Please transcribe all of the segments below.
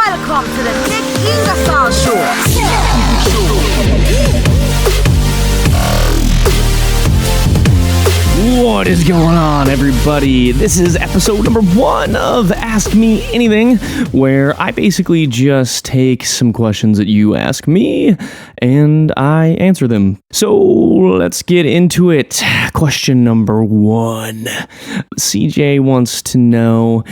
Welcome to the Nick Ingersoll Show. What is going on, everybody? This is episode number 1 of Ask Me Anything, where I basically just take some questions that you ask me and I answer them. So let's get into it. Question number 1. CJ wants to know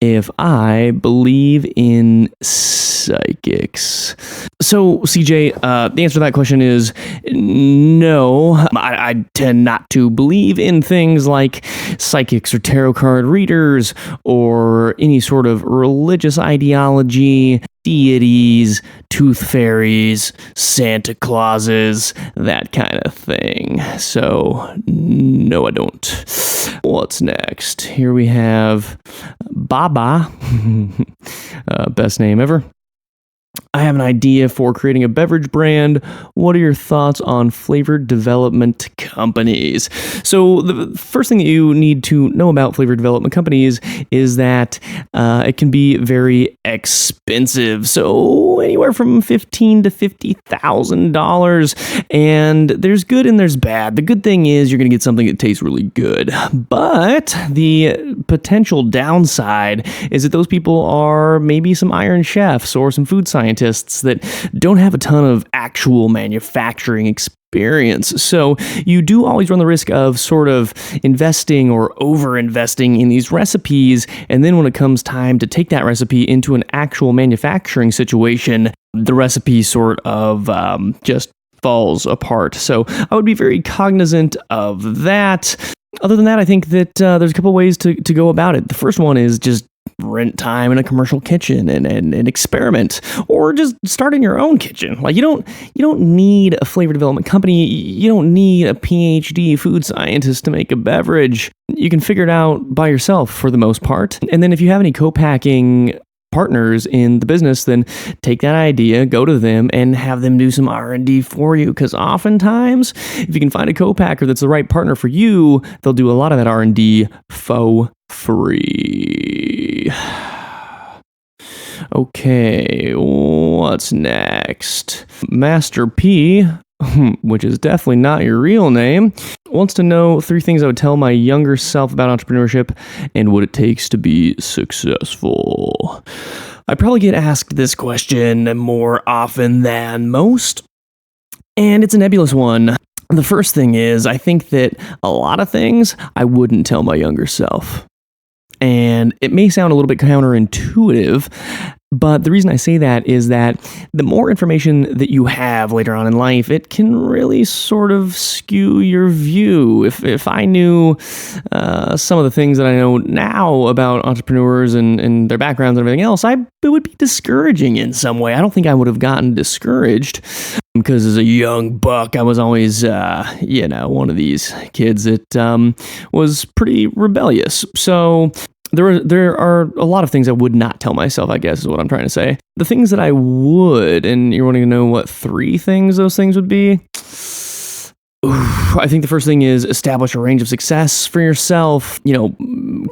if I believe in psychics. So, CJ, the answer to that question is no. I tend not to believe in things like psychics or tarot card readers or any sort of religious ideology, deities, tooth fairies, Santa Clauses, that kind of thing. So, no, I don't. What's next? Here we have Baba, best name ever. I have an idea for creating a beverage brand. What are your thoughts on flavored development companies? So the first thing that you need to know about flavored development companies is that it can be very expensive. So anywhere from $15,000 to $50,000. And there's good and there's bad. The good thing is you're going to get something that tastes really good. But the potential downside is that those people are maybe some iron chefs or some food scientists that don't have a ton of actual manufacturing experience. So you do always run the risk of sort of investing or over-investing in these recipes, and then when it comes time to take that recipe into an actual manufacturing situation, the recipe sort of just falls apart. So I would be very cognizant of that. Other than that, I think that there's a couple ways to go about it. The first one is just rent time in a commercial kitchen and experiment, or just start in your own kitchen. Like you don't need a flavor development company. You don't need a PhD food scientist to make a beverage. You can figure it out by yourself for the most part. And then if you have any co-packing partners in the business, then take that idea, go to them, and have them do some R&D for you. Because oftentimes, if you can find a co-packer that's the right partner for you, they'll do a lot of that R&D for free. Okay, what's next? Master P, which is definitely not your real name, wants to know 3 things I would tell my younger self about entrepreneurship and what it takes to be successful. I probably get asked this question more often than most, and it's a nebulous one. The first thing is, I think that a lot of things I wouldn't tell my younger self. And it may sound a little bit counterintuitive, but the reason I say that is that the more information that you have later on in life, it can really sort of skew your view. If I knew some of the things that I know now about entrepreneurs and their backgrounds and everything else, it would be discouraging in some way. I don't think I would have gotten discouraged because as a young buck, I was always, one of these kids that was pretty rebellious. So there are a lot of things I would not tell myself, I guess is what I'm trying to say. The things that I would, and you're wanting to know what 3 things those things would be? I think the first thing is establish a range of success for yourself,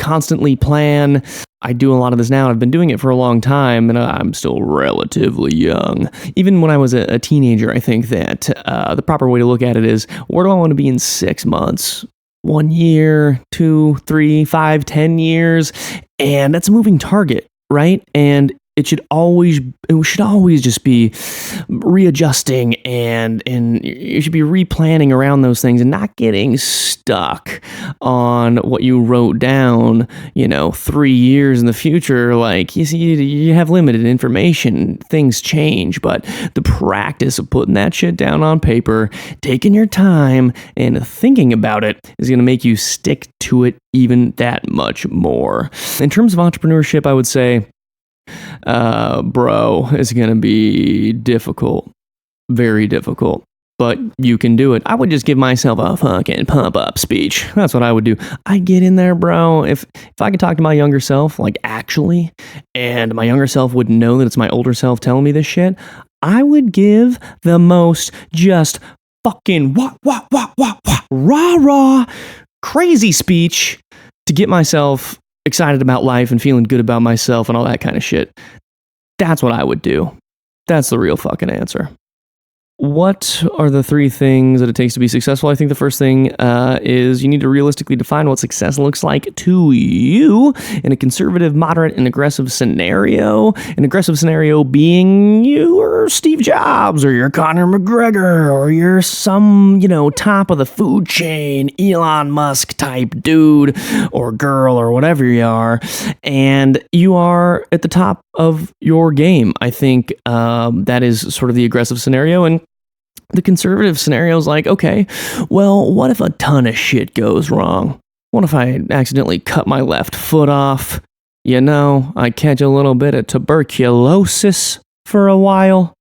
constantly plan. I do a lot of this now. I've been doing it for a long time, and I'm still relatively young. Even when I was a teenager, I think that the proper way to look at it is, where do I want to be in 6 months? 1 year, 2, 3, 5, 10 years, and that's a moving target, right? And it should always just be readjusting and you should be replanning around those things and not getting stuck on what you wrote down, 3 years in the future. Like, you see, you have limited information, things change, but the practice of putting that shit down on paper, taking your time and thinking about it is going to make you stick to it even that much more. In terms of entrepreneurship, I would say, bro, it's going to be difficult, very difficult, but you can do it. I would just give myself a fucking pump up speech. That's what I would do. I get in there, bro. If I could talk to my younger self, like actually, and my younger self would know that it's my older self telling me this shit, I would give the most just fucking rah crazy speech to get myself excited about life and feeling good about myself and all that kind of shit. That's what I would do. That's the real fucking answer. What are the 3 things that it takes to be successful? I think the first thing is you need to realistically define what success looks like to you in a conservative, moderate, and aggressive scenario. An aggressive scenario being you're Steve Jobs or you're Conor McGregor or you're some, top of the food chain, Elon Musk type dude or girl or whatever you are. And you are at the top of your game. I think that is sort of the aggressive scenario. And the conservative scenario is like, okay, well, what if a ton of shit goes wrong? What if I accidentally cut my left foot off? I catch a little bit of tuberculosis for a while.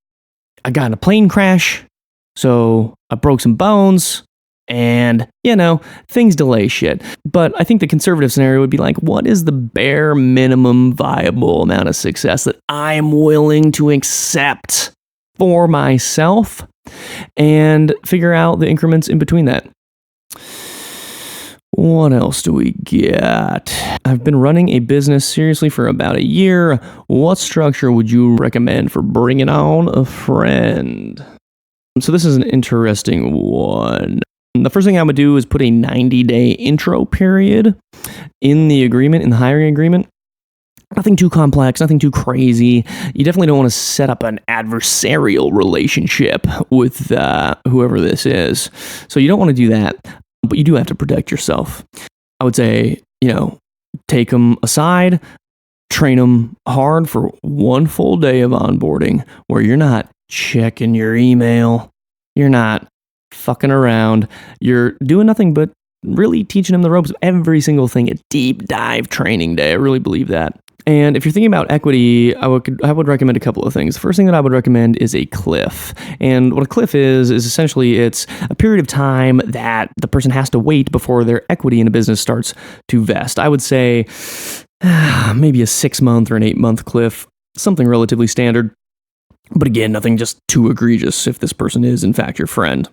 I got in a plane crash, so I broke some bones, and, things delay shit. But I think the conservative scenario would be like, what is the bare minimum viable amount of success that I'm willing to accept for myself? And figure out the increments in between that. What else do we get? I've been running a business seriously for about a year. What structure would you recommend for bringing on a friend? So this is an interesting one. The first thing I would do is put a 90-day intro period in the agreement, in the hiring agreement. Nothing too complex, nothing too crazy. You definitely don't want to set up an adversarial relationship with whoever this is. So you don't want to do that, but you do have to protect yourself. I would say, take them aside, train them hard for 1 full day of onboarding where you're not checking your email, you're not fucking around, you're doing nothing but really teaching them the ropes of every single thing, a deep dive training day. I really believe that. And if you're thinking about equity, I would recommend a couple of things. The first thing that I would recommend is a cliff. And what a cliff is essentially it's a period of time that the person has to wait before their equity in a business starts to vest. I would say maybe a 6-month or an 8-month cliff, something relatively standard. But again, nothing just too egregious if this person is in fact your friend.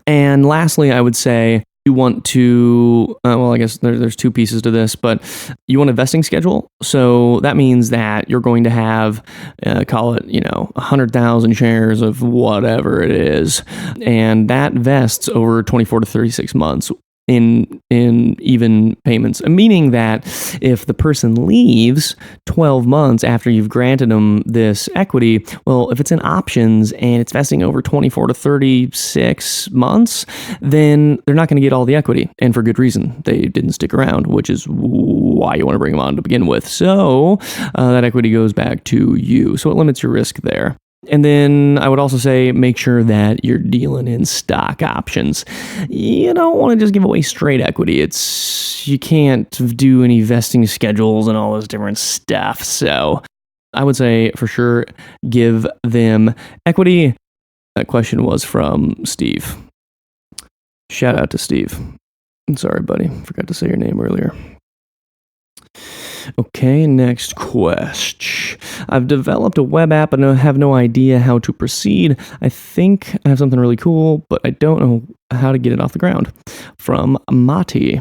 And lastly, I would say you want to, I guess there's 2 pieces to this, but you want a vesting schedule. So that means that you're going to have, call it, 100,000 shares of whatever it is. And that vests over 24 to 36 months in even payments, meaning that if the person leaves 12 months after you've granted them this equity, well, if it's in options and it's vesting over 24 to 36 months, then they're not going to get all the equity, and for good reason. They didn't stick around, which is why you want to bring them on to begin with. So that equity goes back to you. So it limits your risk there. And then I would also say make sure that you're dealing in stock options. You don't want to just give away straight equity. You can't do any vesting schedules and all this different stuff. So I would say for sure give them equity. That question was from Steve. Shout out to Steve. I'm sorry, buddy. Forgot to say your name earlier. Okay, next question. I've developed a web app and I have no idea how to proceed. I think I have something really cool, but I don't know how to get it off the ground. From Mati.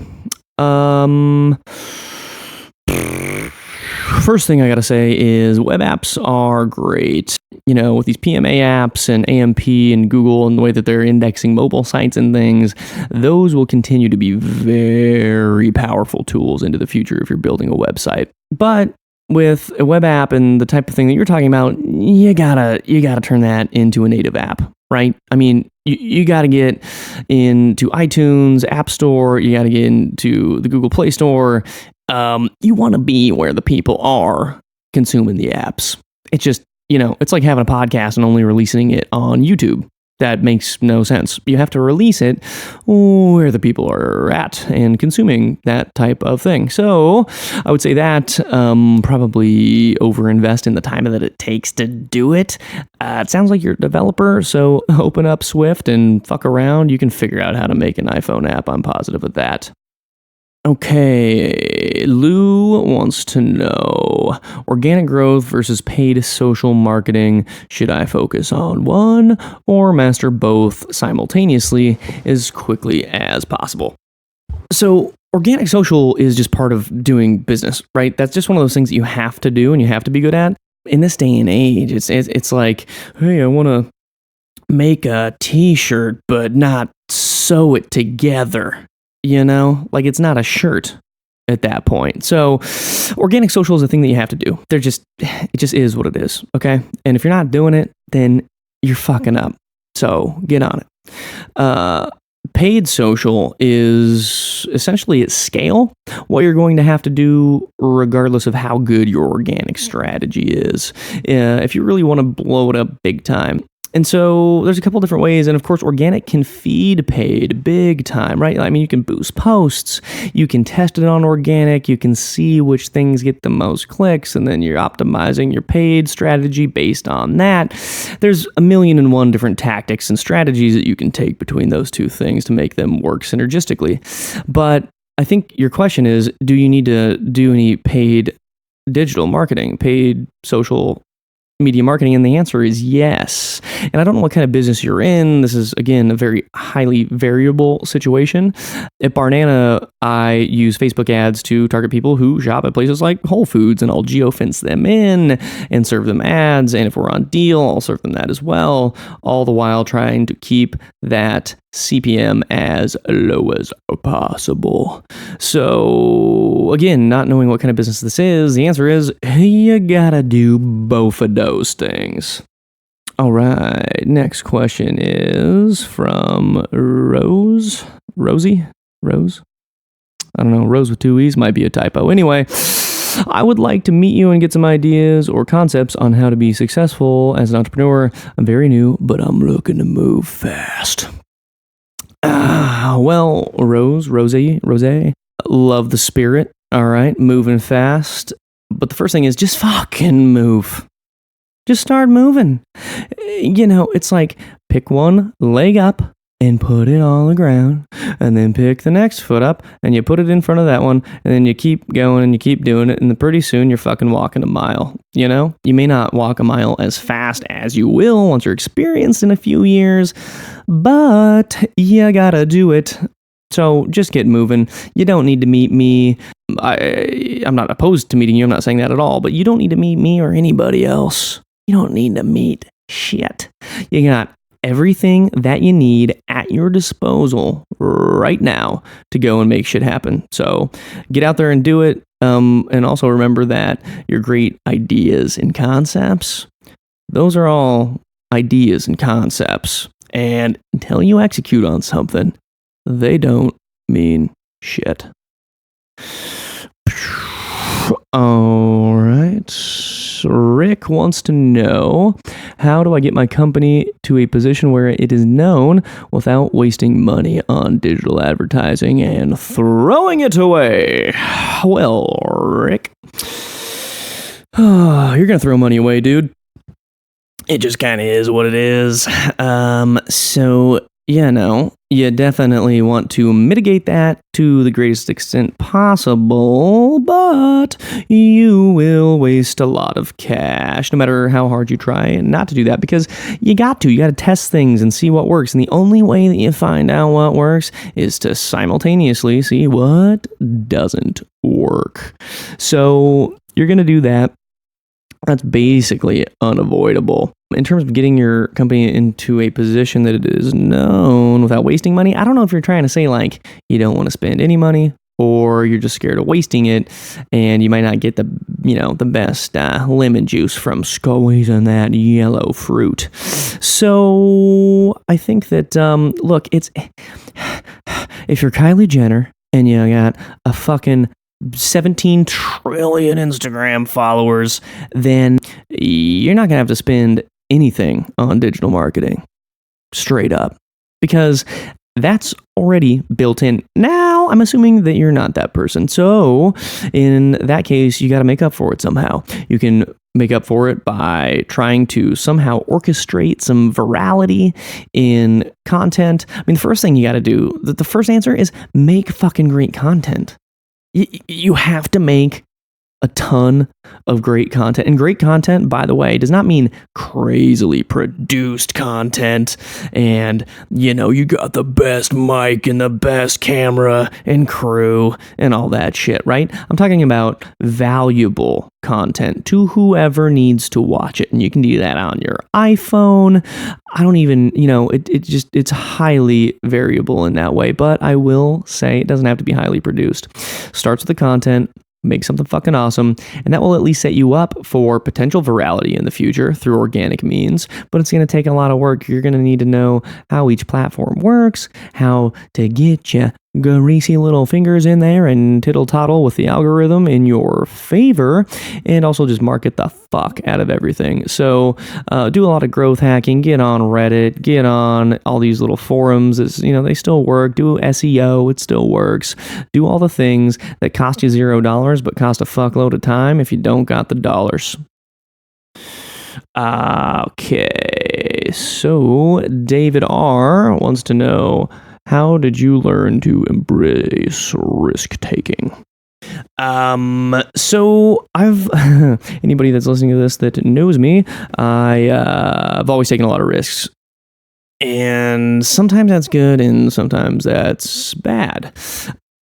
First thing I gotta say is web apps are great. With these PMA apps and AMP and Google and the way that they're indexing mobile sites and things, those will continue to be very powerful tools into the future if you're building a website. But with a web app and the type of thing that you're talking about, you gotta turn that into a native app, right? I mean, you gotta get into iTunes, App Store, you gotta get into the Google Play Store. You want to be where the people are consuming the apps. It's just, it's like having a podcast and only releasing it on YouTube. That makes no sense. You have to release it where the people are at and consuming that type of thing. So I would say that probably overinvest in the time that it takes to do it. It sounds like you're a developer, so open up Swift and fuck around. You can figure out how to make an iPhone app. I'm positive of that. Okay, Lou wants to know, organic growth versus paid social marketing. Should I focus on one or master both simultaneously as quickly as possible? So organic social is just part of doing business, right? That's just one of those things that you have to do and you have to be good at. in this day and age, it's like, hey, I want to make a t-shirt but not sew it together, like it's not a shirt at that point. So organic social is a thing that you have to do. It just is what it is, okay? And if you're not doing it, then you're fucking up. So get on it. Paid social is essentially at scale what you're going to have to do regardless of how good your organic strategy is. If you really want to blow it up big time. And so there's a couple different ways. And of course, organic can feed paid big time, right? I mean, you can boost posts, you can test it on organic, you can see which things get the most clicks, and then you're optimizing your paid strategy based on that. There's 1,000,001 different tactics and strategies that you can take between those two things to make them work synergistically. But I think your question is, do you need to do any paid digital marketing, paid social media marketing? And the answer is yes. And I don't know what kind of business you're in. This is, again, a very highly variable situation. At Barnana, I use Facebook ads to target people who shop at places like Whole Foods, and I'll geofence them in and serve them ads. And if we're on deal, I'll serve them that as well, all the while trying to keep that CPM as low as possible. So again, not knowing what kind of business this is, the answer is you gotta do both of those things. All right, next question is from Rose. I don't know, Rose with 2 E's might be a typo. Anyway, I would like to meet you and get some ideas or concepts on how to be successful as an entrepreneur. I'm very new, but I'm looking to move fast. Well, Rose, love the spirit. All right, moving fast. But the first thing is just fucking move. Just start moving. It's like pick one leg up and put it on the ground, and then pick the next foot up and you put it in front of that one, and then you keep going and you keep doing it, and then pretty soon you're fucking walking a mile. You may not walk a mile as fast as you will once you're experienced in a few years, but you gotta do it. So just get moving. You don't need to meet me. I'm not opposed to meeting you. I'm not saying that at all, but you don't need to meet me or anybody else. You don't need to meet shit. You got everything that you need at your disposal right now to go and make shit happen. So get out there and do it. And also remember that your great ideas and concepts, those are all ideas and concepts. And until you execute on something, they don't mean shit. All right. Rick wants to know, how do I get my company to a position where it is known without wasting money on digital advertising and throwing it away? Well, Rick, you're going to throw money away, dude. It just kind of is what it is. So, you definitely want to mitigate that to the greatest extent possible, but you will waste a lot of cash no matter how hard you try not to do that, because you got to test things and see what works. And the only way that you find out what works is to simultaneously see what doesn't work. So you're going to do that. That's basically unavoidable. In terms of getting your company into a position that it is known without wasting money, I don't know if you're trying to say like you don't want to spend any money, or you're just scared of wasting it and you might not get the best lemon juice from squeezing that yellow fruit. So I think that, look, it's if you're Kylie Jenner and you got a fucking 17 trillion Instagram followers, then you're not going to have to spend anything on digital marketing. Straight up. Because that's already built in. Now, I'm assuming that you're not that person. So, in that case, you got to make up for it somehow. You can make up for it by trying to somehow orchestrate some virality in content. I mean, the first thing you got to do, the first answer is make fucking great content. You have to make a ton of great content. And great content, by the way, does not mean crazily produced content and, you got the best mic and the best camera and crew and all that shit, right? I'm talking about valuable content to whoever needs to watch it. And you can do that on your iPhone. I don't even, it's highly variable in that way. But I will say it doesn't have to be highly produced. Starts with the content. Make something fucking awesome, and that will at least set you up for potential virality in the future through organic means, but it's going to take a lot of work. You're going to need to know how each platform works, how to get you greasy little fingers in there and tittle-tattle with the algorithm in your favor, and also just market the fuck out of everything. So do a lot of growth hacking, get on Reddit, get on all these little forums. They still work. Do SEO, it still works. Do all the things that cost you $0 but cost a fuckload of time if you don't got the dollars. Okay, so David R. wants to know, how did you learn to embrace risk-taking? So I've, anybody that's listening to this that knows me, I've always taken a lot of risks. And sometimes that's good and sometimes that's bad.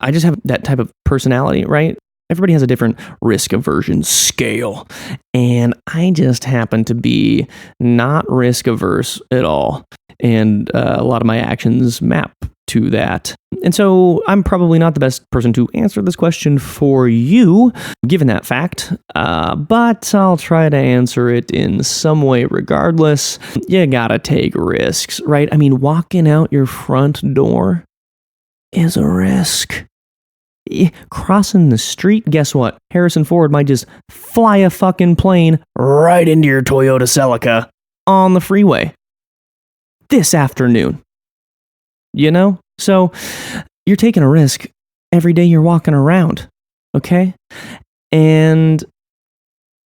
I just have that type of personality, right? Everybody has a different risk aversion scale. And I just happen to be not risk averse at all. And a lot of my actions map to that. And so I'm probably not the best person to answer this question for you, given that fact, but I'll try to answer it in some way regardless. You gotta take risks, right? I mean, walking out your front door is a risk. Crossing the street, guess what? Harrison Ford might just fly a fucking plane right into your Toyota Celica on the freeway this afternoon. So you're taking a risk every day you're walking around, okay? And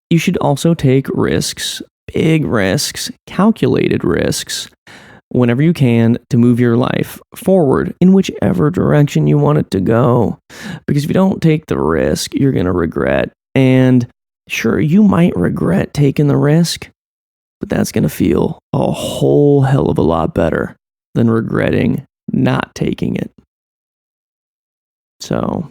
you should also take risks, big risks, calculated risks, whenever you can to move your life forward in whichever direction you want it to go. Because if you don't take the risk, you're going to regret. And sure, you might regret taking the risk, but that's going to feel a whole hell of a lot better than regretting not taking it. So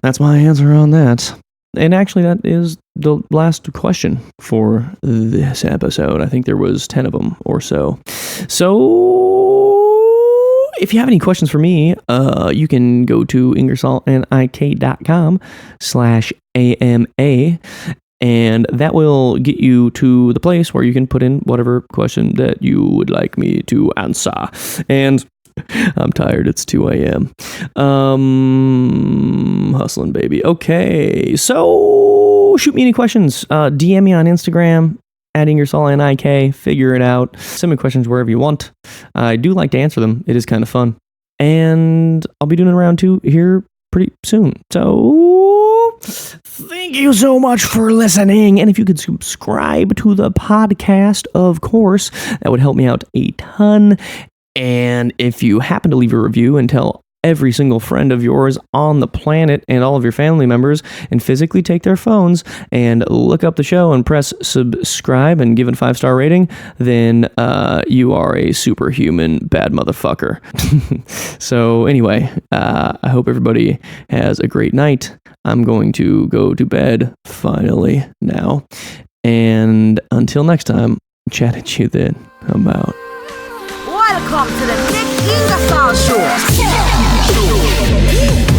that's my answer on that. And actually, that is the last question for this episode. I think there was 10 of them or so. So if you have any questions for me, you can go to ingersaltnik.com/AMA. And that will get you to the place where you can put in whatever question that you would like me to answer. And I'm tired. It's 2 a.m. Hustling, baby. Okay. So shoot me any questions. DM me on Instagram, @IngersaltNIK. Figure it out. Send me questions wherever you want. I do like to answer them. It is kind of fun. And I'll be doing a round 2 here pretty soon. So thank you so much for listening. And if you could subscribe to the podcast, of course, that would help me out a ton. And if you happen to leave a review and tell every single friend of yours on the planet and all of your family members and physically take their phones and look up the show and press subscribe and give it a 5-star rating, then you are a superhuman bad motherfucker. So anyway, I hope everybody has a great night. I'm going to go to bed finally now. And until next time, chat at you then about... Welcome to the Nick Ingersoll Show.